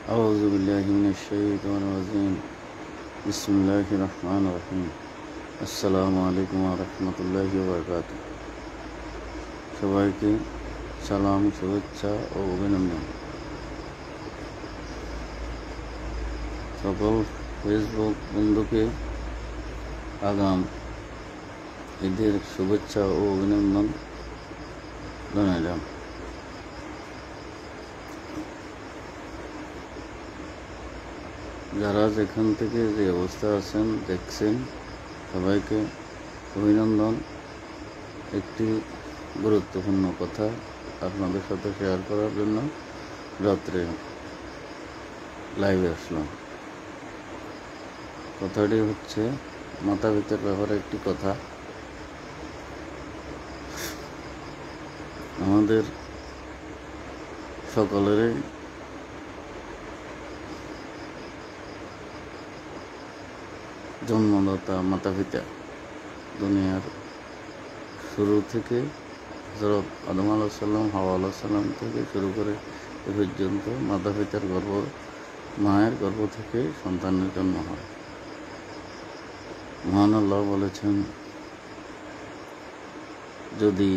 أعوذ بالله من الشيطان الرجيم بسم الله الرحمن الرحيم আসসালামু আলাইকুম ওয়া রাহমাতুল্লাহি ওয়া বারাকাতুহু। সবাইকে সালাম, শুভেচ্ছা ও অভিনন্দন। সকল ফেসবুক বন্ধুকে আগাম ঈদের শুভেচ্ছা ও অভিনন্দন জানাইলাম। যারা যেখান থেকে যে অবস্থা আছেন দেখছেন সবাইকে অভিনন্দন। একটি গুরুত্বপূর্ণ কথা আপনাদের সাথে শেয়ার করার জন্য রাত্রে লাইভে আসলাম। কথাটি হচ্ছে মাথা পিতার ব্যাপারে একটি কথা। আমাদের সকলেরই জন্মদাতা মাতা পিতা। দুনিয়ার শুরু থেকে হযরত আদম আলাইহিস সালাম, হাওয়া আলাইহিস সালাম থেকে শুরু করে এ পর্যন্ত মাতা পিতার মায়ের গর্ভ থেকে সন্তানের জন্ম হয়। মহান আল্লাহ বলেছেন, যদি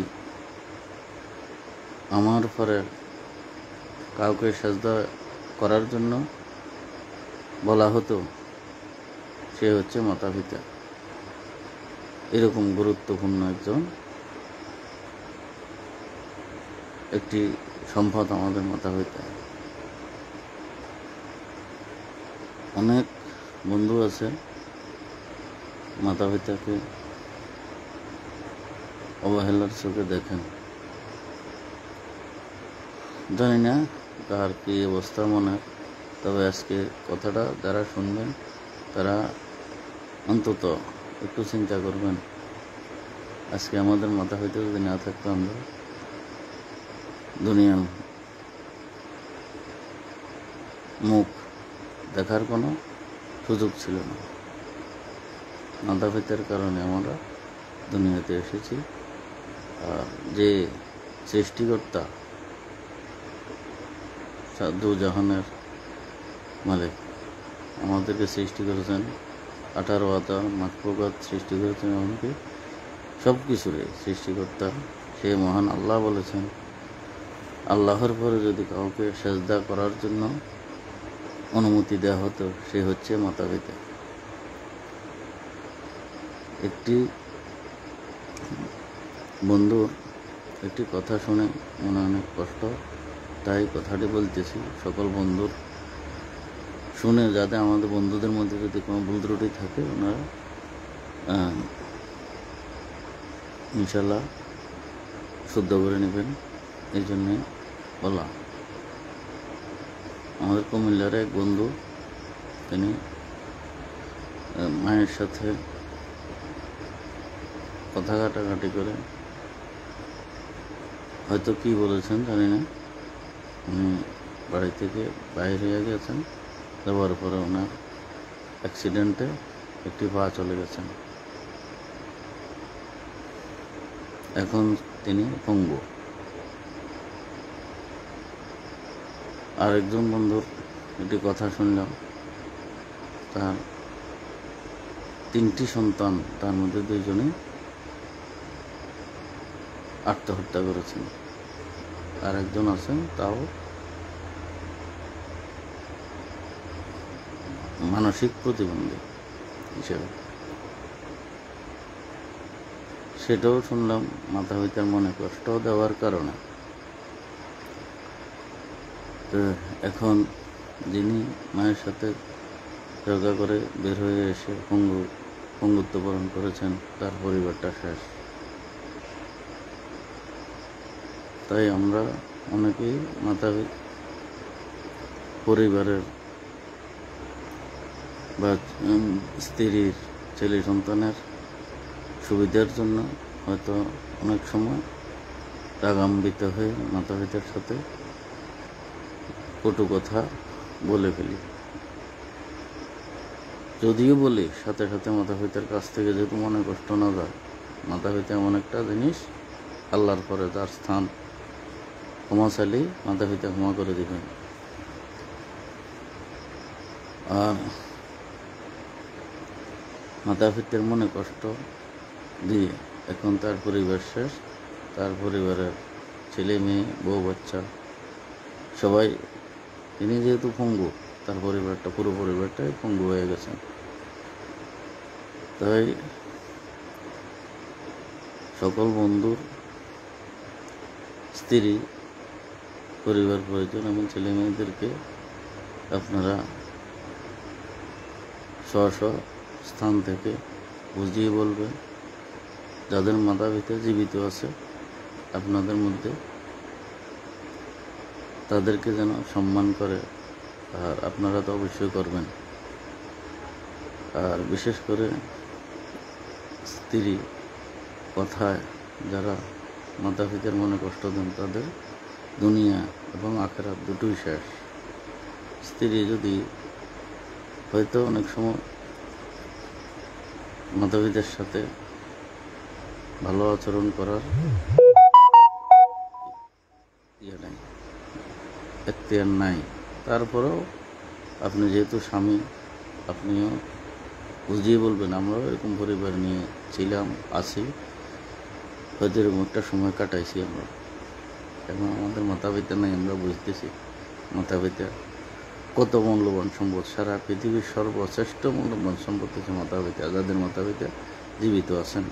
আমার পরে কাউকে সাজদা করার জন্য বলা হতো সে হচ্ছে মাতা পিতা। এরকম গুরুত্বপূর্ণ একটি সম্পদ আমাদের মাতা পিতা। অনেক বন্ধু আছে মাতা পিতাকে অবহেলার চোখে দেখেন। জানি না কার কি অবস্থা মনে, তবে আজকে কথাটা যারা শুনবেন তারা অন্তত একটু চিন্তা করবেন। আজকে আমাদের মাথা হইতে যদি না থাকতো, আমরা দুনিয়ার মুখ দেখার কোনো সুযোগ ছিল না। মাতা পিতার কারণে আমরা দুনিয়াতে এসেছি। আর যে সৃষ্টিকর্তা, দু জাহানের মালিক, আমাদেরকে সৃষ্টি করেছেন 18 আতা মাখলুকাত সৃষ্টি করেছেন, এমনকি সব কিছুরই সৃষ্টিকর্তা সে মহান আল্লাহ বলেছেন, আল্লাহর পরে যদি কাউকে সেজদা করার জন্য অনুমতি দেওয়া হতো সে হচ্ছে মাতা পিতা। একটি বন্ধুর একটি কথা শুনে মনে অনেক কষ্ট, তাই কথাটি বলতেছি সকল বন্ধুর শুনে, যাতে আমাদের বন্ধুদের মধ্যে যদি কোনো ভুল ত্রুটি থাকে ওনারা ইনশাল্লাহ শুদ্ধ করে নেবেন। এই জন্যে বলা। আমাদের কুমিল্লার এক বন্ধু, তিনি মায়ের সাথে কথা কাটাকাটি করে হয়তো কি বলেছেন জানি না, উনি বাড়ি থেকে বাইরে হয়ে গেছেন, যাওয়ার পরে ওনার অ্যাক্সিডেন্টে একটি পা চলে গেছেন। এখন তিনি পঙ্গু। আরেকজন বন্ধুর একটি কথা শুনলাম, তার 3টি সন্তান, তার মধ্যে 2জনই আত্মহত্যা করেছেন। আর একজন আছেন তাও মানসিক প্রতিবন্ধী হিসেবে। সেটাও শুনলাম মাতা পিতার মনে কষ্ট দেওয়ার কারণে। তো এখন যিনি মায়ের সাথে যোগা করে বের হয়ে এসে পঙ্গুত্ব বরণ করেছেন, তার পরিবারটা শেষ। তাই আমরা অনেকেই পরিবারের বা স্ত্রীর, ছেলে সন্তানের সুবিধার জন্য হয়তো অনেক সময় রাগান্বিত হয়ে মাতা পিতার সাথে কটু কথা বলে ফেলি। যদিও বলি, সাথে সাথে মাতা পিতার কাছ থেকে যেহেতু মনে কষ্ট না যায়, মাতা পিতা এমন একটা জিনিস, আল্লাহর পরে তার স্থান। ক্ষমা চাইলেই মাতা পিতা ক্ষমা করে দিবেন। আর মাতা পিতার মনে কষ্ট দিয়ে এখন তার পরিবার শেষ, তার পরিবারের ছেলে মেয়ে বউ বাচ্চা সবাই, তিনি যেহেতু পঙ্গু, তার পরিবারটা পুরো পরিবারটাই পঙ্গু হয়ে গেছেন। তাই সকল বন্ধুর স্ত্রী, পরিবার পরিজন এবং ছেলে মেয়েদেরকে আপনারা স্ব স্থান থেকে বুঝিয়ে বলবেন, যাদের মাতা পিতা জীবিত আছে আপনাদের মধ্যে, তাদেরকে যেন সম্মান করে। আর আপনারা তো অবশ্যই করবেন। আর বিশেষ করে স্ত্রী কথায় যারা মাতা পিতার মনে কষ্ট দেন, তাদের দুনিয়া এবং আখিরাত দুটোই শেষ। স্ত্রী যদি হয়তো অনেক সময় মাতা পিতার সাথে ভালো আচরণ করার এখতিয়ার নাই, তারপরেও আপনি যেহেতু স্বামী, আপনিও বুঝিয়ে বলবেন, আমরাও এরকম পরিবার নিয়ে ছিলাম, আছি, হয়তো এরকম একটা সময় কাটাইছি আমরা। এবং আমাদের মাতা পিতা নাই, আমরা বুঝতেছি মাতা পিতা কত মূল্যবান সম্পদ। সারা পৃথিবীর সর্বশ্রেষ্ঠ মূল্যবান সম্পদ হচ্ছে মাতা পিতা, যাদের মাতা পিতা জীবিত আছেন।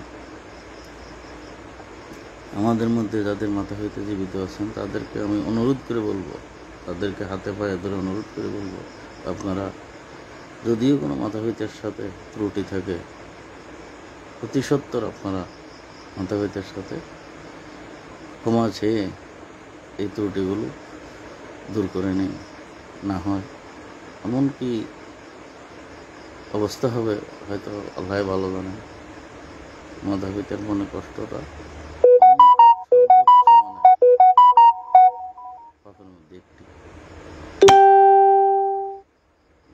আমাদের মধ্যে যাদের মাতা পিতা জীবিত আছেন তাদেরকে আমি অনুরোধ করে বলবো, তাদেরকে হাতে পায়ে ধরে অনুরোধ করে বলবো, আপনারা যদিও কোনো মাতা পিতার সাথে ত্রুটি থাকে, অতি সত্বর আপনারা মাতা পিতার সাথে ক্ষমা চেয়ে এই ত্রুটিগুলো দূর করে নিন। না হয় এমনকি অবস্থা হবে, হয়তো আল্লাহ ভালো জানেন, মাতা পিতার মনে কষ্টটা পাপের মধ্যে একটি।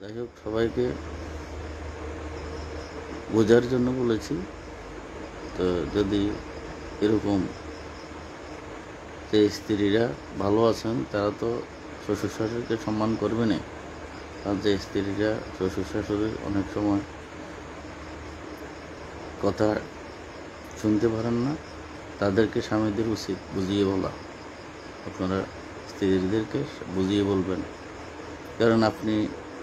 যাই হোক, সবাইকে বোঝার জন্য বলেছি। তো যদি এরকম যে স্ত্রীরা ভালো আছেন, তারা তো শ্বশুর শাশুড়িকে সম্মান করবে না। আর যে স্ত্রীরা শ্বশুর শাশুড়ির অনেক সময় কথা শুনতে পারেন না, তাদেরকে স্বামীদের উচিত বুঝিয়ে বলা। আপনারা স্ত্রীদেরকে বুঝিয়ে বলবেন, কারণ আপনি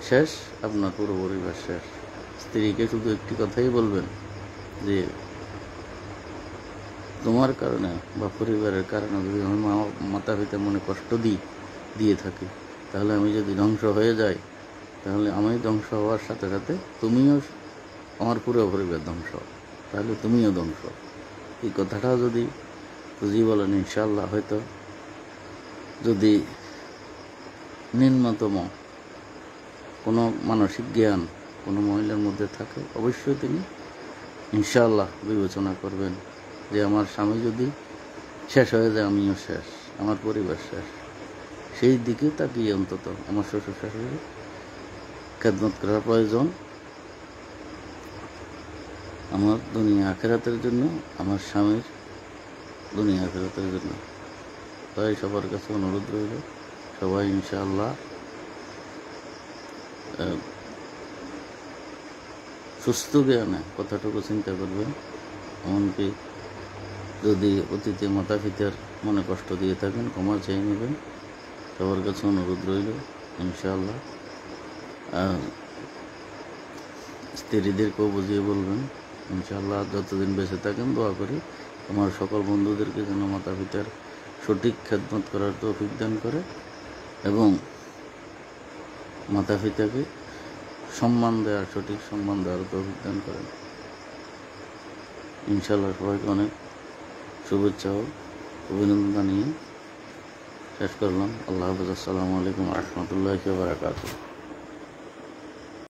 শেষ, আপনার পুরো পরিবার শেষ। স্ত্রীকে শুধু একটি কথাই বলবেন যে, তোমার কারণে বা পরিবারের কারণে যদি আমি মাতা পিতার মনে কষ্ট দিয়ে থাকি, তাহলে আমি যদি ধ্বংস হয়ে যাই, তাহলে আমি ধ্বংস হওয়ার সাথে সাথে তুমিও, আমার পুরো পরিবার ধ্বংস, তাহলে তুমিও ধ্বংস। এই কথাটা যদি বুঝিয়ে বলেন, ইনশাআল্লাহ হয়তো যদি নিম্নতম কোনো মানসিক জ্ঞান কোনো মহিলার মধ্যে থাকে, অবশ্যই তিনি ইনশাআল্লাহ বিবেচনা করবেন যে আমার স্বামী যদি শেষ হয়ে যায়, আমিও শেষ, আমার পরিবার শেষ। সেই দিকে তাকিয়ে অন্তত আমার শ্বশুর শাশুড়ি খেদমত করার প্রয়োজন, আমার দুনিয়া আখেরাতের জন্য, আমার স্বামীর দুনিয়া আখেরাতের জন্য। তাই সবার কাছে অনুরোধ রইল, সবাই ইনশাআল্লাহ সুস্থ জ্ঞানে কথাটুকু চিন্তা করবেন। এমনকি যদি অতীতে মাতা পিতার মনে কষ্ট দিয়ে থাকেন, ক্ষমা চেয়ে নেবেন। সবার কাছে অনুরোধ রইল ইনশাআল্লাহ। স্ত্রীদেরকেও বুঝিয়ে বলবেন ইনশাআল্লাহ। যতদিন বেঁচে থাকেন দোয়া করি আমার সকল বন্ধুদেরকে যেন মাতা পিতার সঠিক খেদমত করার তৌফিক দান করে এবং মাতা পিতাকে সম্মান দেওয়ার, সঠিক সম্মান দেওয়ার তৌফিক দান করেন ইনশাআল্লাহ। সবাইকে অনেক শুভেচ্ছা ও অভিনন্দন জানিয়ে শেষ করলাম। আল্লাহ হাফেজ। আসসালামু আলাইকুম ওয়া রাহমাতুল্লাহি ওয়া বারাকাতুহু।